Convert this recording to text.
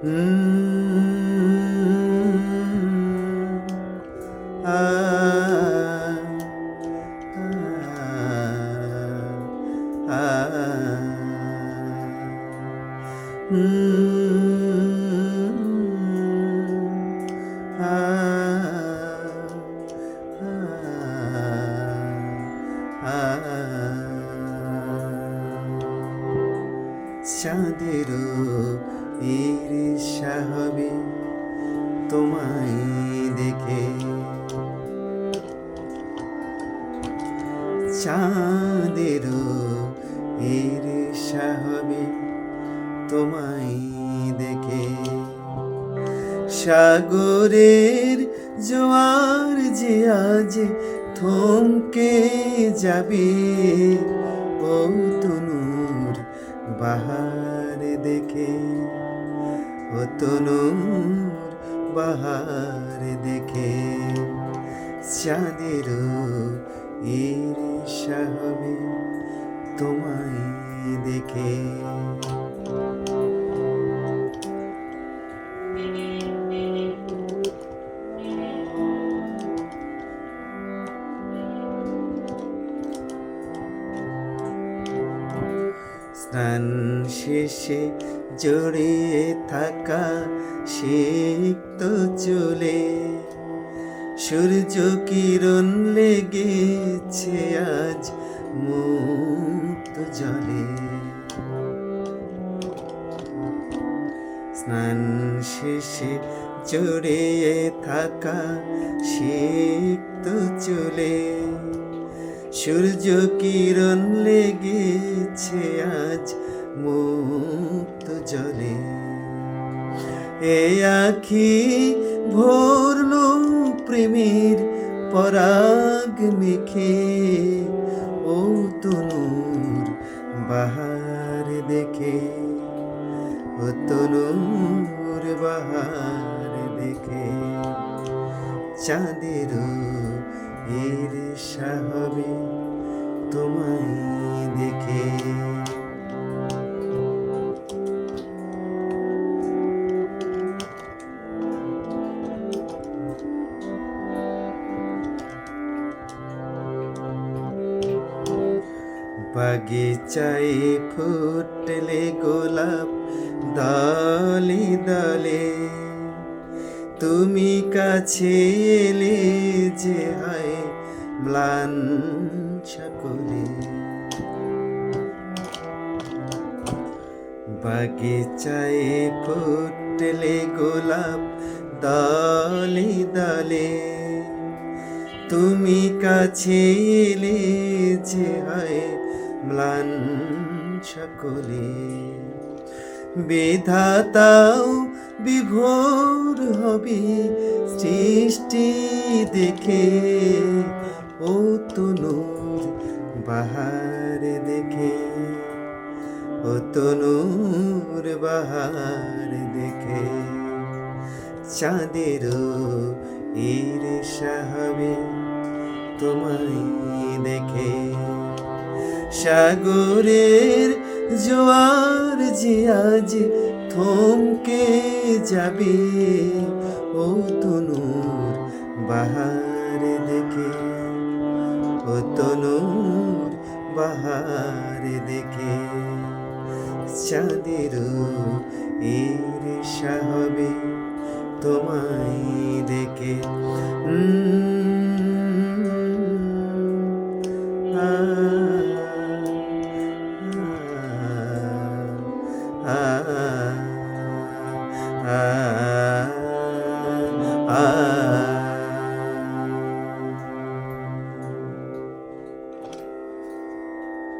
আ আ চাঁদেরও ঈর্ষা হবে তোমায় দেখে, চাঁদেরও ঈর্ষা হবে তোমায় দেখে। সাগরের জোয়ার যে আজ থমকে যাবে, ও তনুর বাহার দেখে, ও তনুর বাহার দেখে। চাঁদেরও ঈর্ষা হবে তোমায় দেখে। স্নান শেষে জড়িয়ে থাকা সিক্ত চুলে সূর্য কিরণ লেগেছে আজ মুক্ত জলে। স্নান শেষে জড়িয়ে থাকা সিক্ত চুলে সূর্য কিরণ লেগেছে আজ মুক্ত জলে। এ আখি ভরল প্রেমের পরাগ মেখে, ও তনুর বাহার দেখে, ও তনুর বাহার দেখে। চাঁদেরও ঈর্ষা হবে তোমায় দেখে। বাগিচায় ফুটলে গোলাপ দলে দলে, তুমি কাছে এলে যে হয় ম্লান সকলে। বাগিচায় ফুটলে গোলাপ দলে দলে, তুমি কাছে এলে যে হয় ম্লান সকলে। বিধাতাও বিভোর হবে সৃষ্টি দেখে, ও তনুর বাহার দেখে, ও তনুর বাহার দেখে। চাঁদেরও ঈর্ষা হবে তোমায় দেখে। সাগরের জোয়ার যে আজ থমকে যাবে, ও তনুর বাহার দেখে, ও তনুর বাহার দেখে। চাঁদেরও ঈর্ষা হবে তোমায় দেখে। আ